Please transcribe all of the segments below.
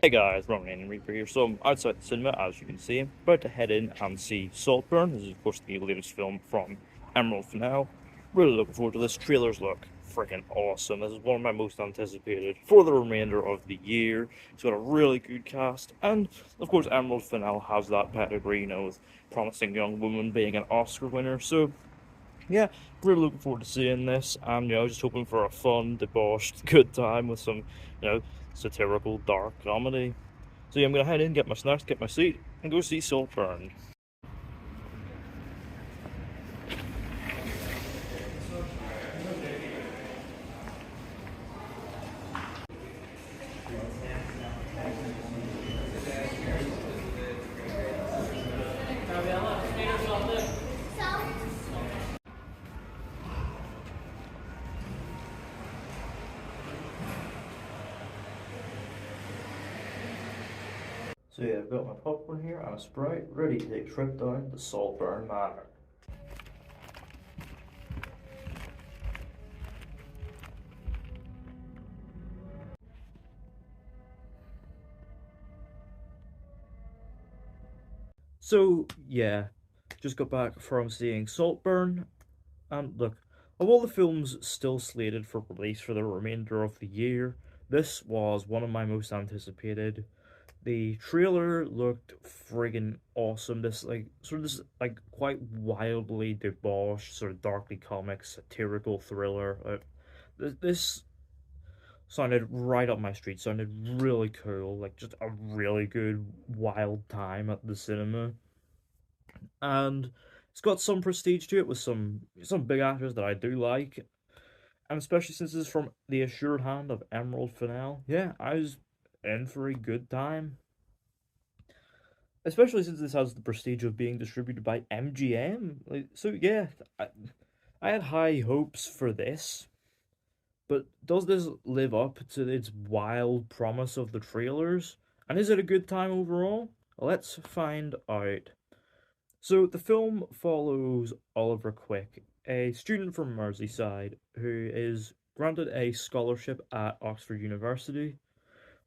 Hey guys, Roman and Reaper here. So I'm outside the cinema, as you can see. I'm about to head in and see Saltburn. This is, of course, the latest film from Emerald Fennell. Really looking forward to this. Trailers look freaking awesome. This is one of my most anticipated for the remainder of the year. It's got a really good cast, and of course, Emerald Fennell has that pedigree, with Promising Young Woman being an Oscar winner. So yeah, really looking forward to seeing this, and just hoping for a fun, debauched, good time with some, satirical, dark comedy. So yeah, I'm gonna head in, get my snacks, get my seat, and go see Saltburn. So yeah, I've got my popcorn here and a Sprite, ready to take a trip down the Saltburn Manor. So yeah, just got back from seeing Saltburn, and look, of all the films still slated for release for the remainder of the year, this was one of my most anticipated. The trailer looked friggin' awesome. This quite wildly debauched, sort of darkly comic, satirical thriller. This sounded right up my street. Sounded really cool. Like just a really good wild time at the cinema, and it's got some prestige to it with some big actors that I do like, and especially since it's from the assured hand of Emerald Fennell. Yeah, I was in for a good time. Especially since this has the prestige of being distributed by MGM. So yeah, I had high hopes for this, but does this live up to its wild promise of the trailers? And is it a good time overall? Let's find out. So the film follows Oliver Quick, a student from Merseyside who is granted a scholarship at Oxford University,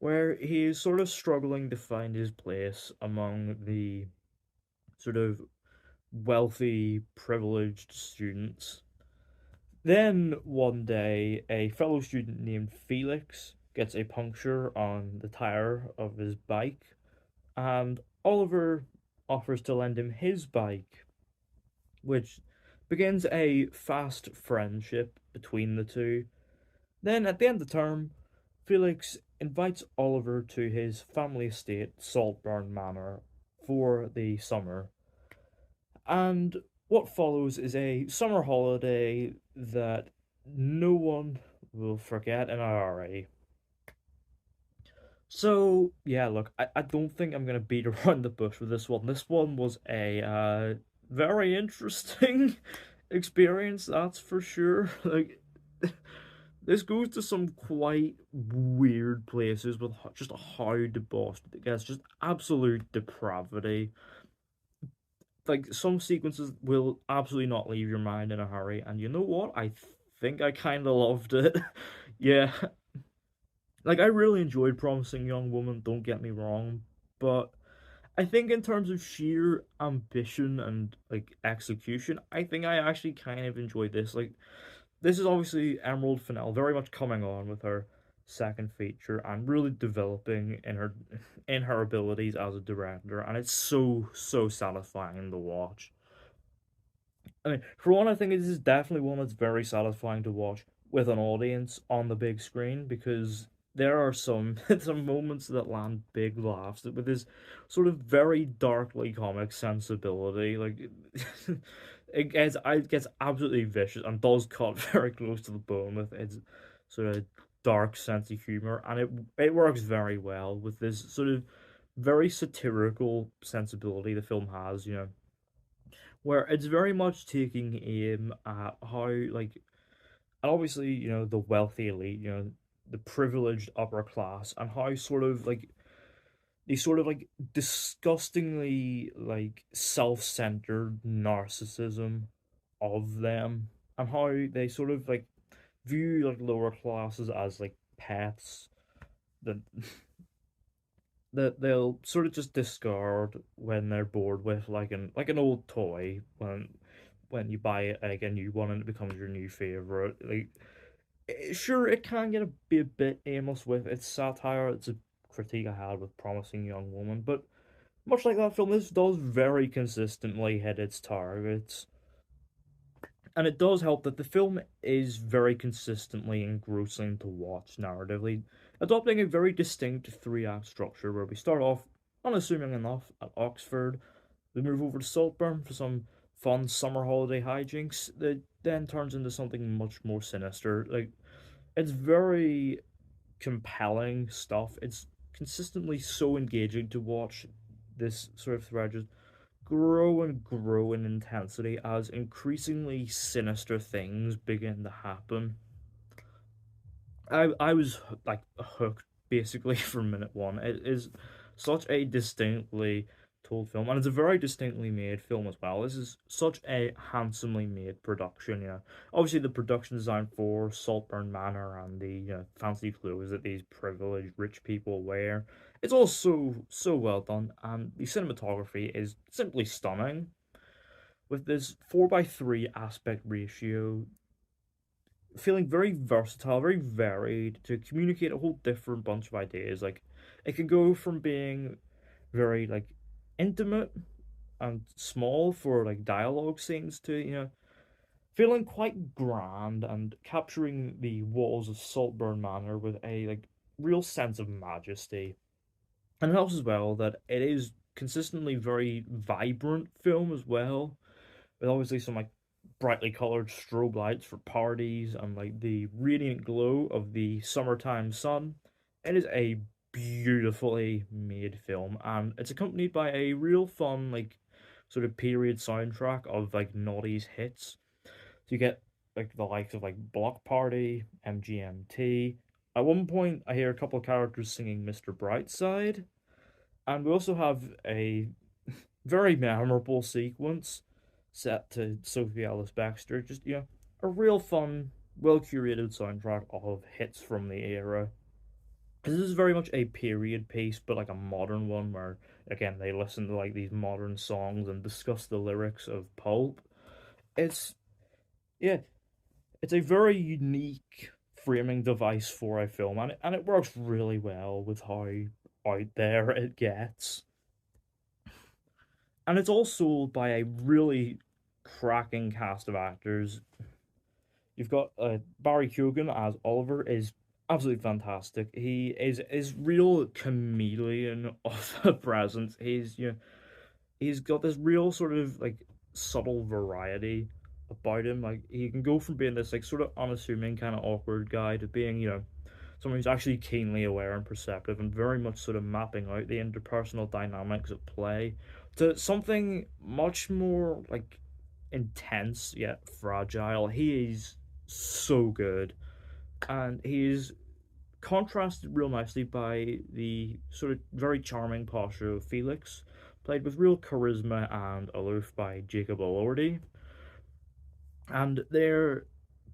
where he is sort of struggling to find his place among the sort of wealthy, privileged students. Then one day, a fellow student named Felix gets a puncture on the tire of his bike, and Oliver offers to lend him his bike, which begins a fast friendship between the two. Then, at the end of the term, Felix invites Oliver to his family estate, Saltburn Manor, for the summer. And what follows is a summer holiday that no one will forget in a hurry. So, yeah, look, I don't think I'm going to beat around the bush with this one. This one was a very interesting experience, that's for sure. Like, this goes to some quite weird places with just how debauched it gets, just absolute depravity. Like some sequences will absolutely not leave your mind in a hurry, and you know what? I think I kind of loved it. Yeah, like I really enjoyed Promising Young Woman. Don't get me wrong, but I think in terms of sheer ambition and like execution, I think I actually kind of enjoyed this. Like this is obviously Emerald Fennell very much coming on with her second feature and really developing in her abilities as a director, and it's so satisfying to watch. I mean, for one, I think this is definitely one that's very satisfying to watch with an audience on the big screen because there are some some moments that land big laughs with this sort of very darkly comic sensibility. Like it gets absolutely vicious and does cut very close to the bone with its sort of dark sense of humor, and it works very well with this sort of very satirical sensibility the film has. Where it's very much taking aim at how like and obviously the wealthy elite, the privileged upper class, and how sort of like disgustingly like self-centered narcissism of them, and how they sort of like view like lower classes as like pets that that they'll sort of just discard when they're bored with like an old toy when you buy it like a new one and it becomes your new favorite. Like sure, it can be a bit aimless with its satire. It's a critique I had with Promising Young Woman, but much like that film, this does very consistently hit its targets. And it does help that the film is very consistently engrossing to watch narratively, adopting a very distinct three-act structure where we start off unassuming enough at Oxford, we move over to Saltburn for some fun summer holiday hijinks that then turns into something much more sinister. Like it's very compelling stuff. It's consistently so engaging to watch this sort of thread just grow and grow in intensity as increasingly sinister things begin to happen. I was like hooked basically from minute one. It is such a distinctly told film, and it's a very distinctly made film as well. This is such a handsomely made production. Obviously the production design for Saltburn Manor and the fancy clothes that these privileged rich people wear. It's all so well done, and the cinematography is simply stunning. With this 4:3 aspect ratio, feeling very versatile, very varied to communicate a whole different bunch of ideas. Like it can go from being very like intimate and small for like dialogue scenes to feeling quite grand and capturing the walls of Saltburn Manor with a like real sense of majesty. And it helps as well that it is consistently very vibrant film as well, with obviously some like brightly colored strobe lights for parties and like the radiant glow of the summertime sun. It is a beautifully made film, and it's accompanied by a real fun like sort of period soundtrack of like noughties hits. So you get like the likes of like Block Party, MGMT. At one point, I hear a couple of characters singing Mr. Brightside, and we also have a very memorable sequence set to Sophie Ellis Baxter. Just, a real fun, well curated soundtrack of hits from the era. This is very much a period piece, but like a modern one where, again, they listen to like these modern songs and discuss the lyrics of pulp. It's, yeah, it's a very unique framing device for a film, and it works really well with how out there it gets. And it's all sold by a really cracking cast of actors. You've got Barry Keoghan as Oliver is absolutely fantastic. He is real chameleon of a presence. He's got this real sort of like subtle variety about him. Like he can go from being this like sort of unassuming kind of awkward guy to being someone who's actually keenly aware and perceptive and very much sort of mapping out the interpersonal dynamics at play to something much more like intense yet fragile. He is so good, and he's contrasted real nicely by the sort of very charming posture of Felix, played with real charisma and aloof by Jacob Elordi. And they're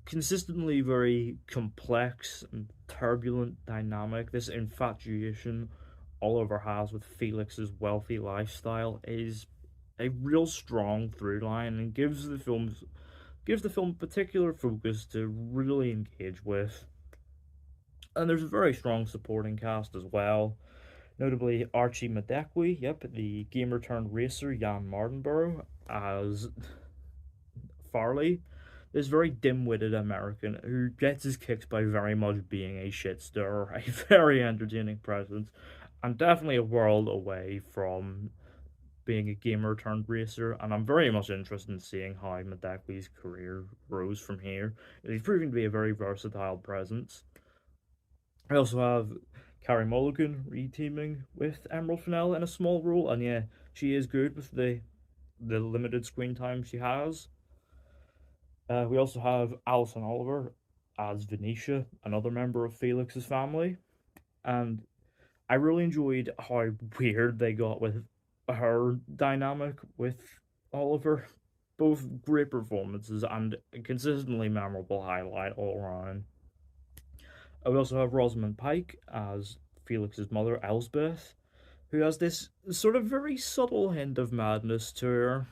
consistently very complex and turbulent dynamic. This infatuation Oliver has with Felix's wealthy lifestyle is a real strong through line and gives the film particular focus to really engage with. And there's a very strong supporting cast as well. Notably Archie Madekwe, yep, the gamer turned racer Jan Mardenborough as Farley, this very dim-witted American who gets his kicks by very much being a shit stirrer, a very entertaining presence, and definitely a world away from being a gamer turned racer. And I'm very much interested in seeing how Madekwe's career grows from here. He's proving to be a very versatile presence. I also have Carrie Mulligan reteaming with Emerald Fennell in a small role, and yeah, she is good with the limited screen time she has. We also have Alison Oliver as Venetia, another member of Felix's family, and I really enjoyed how weird they got with her dynamic with Oliver. Both great performances and a consistently memorable highlight all around. We also have Rosamund Pike as Felix's mother, Elsbeth, who has this sort of very subtle hint of madness to her,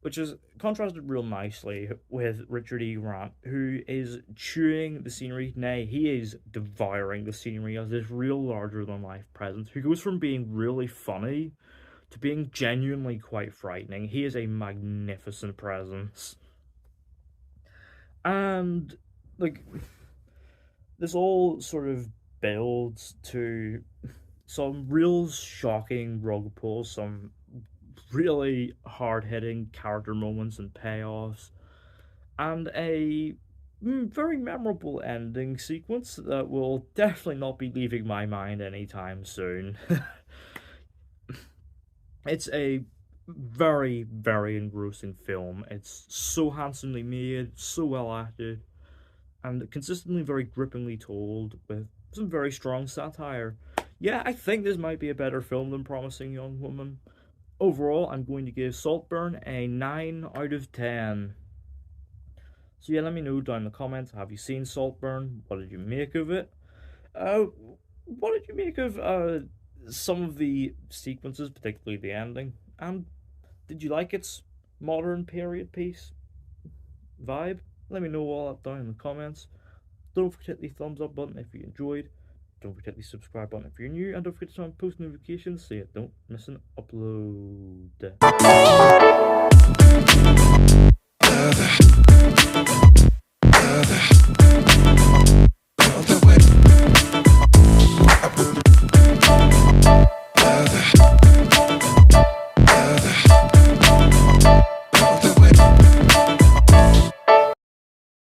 which is contrasted real nicely with Richard E. Grant, who is chewing the scenery. Nay, he is devouring the scenery as this real larger than life presence who goes from being really funny to being genuinely quite frightening. He is a magnificent presence. And, like, this all sort of builds to some real shocking rug pulls, some really hard hitting character moments and payoffs, and a very memorable ending sequence that will definitely not be leaving my mind anytime soon. It's a very, very engrossing film. It's so handsomely made, so well acted, and consistently very grippingly told with some very strong satire. Yeah, I think this might be a better film than Promising Young Woman. Overall, I'm going to give Saltburn a 9 out of 10. So yeah, let me know down in the comments, have you seen Saltburn? What did you make of it? Uh, what did you make of some of the sequences, particularly the ending? And did you like its modern period piece vibe? Let me know all that down in the comments. Don't forget to hit the thumbs up button if you enjoyed. Don't forget the subscribe button if you're new, and don't forget to turn on post notifications so you don't miss an upload.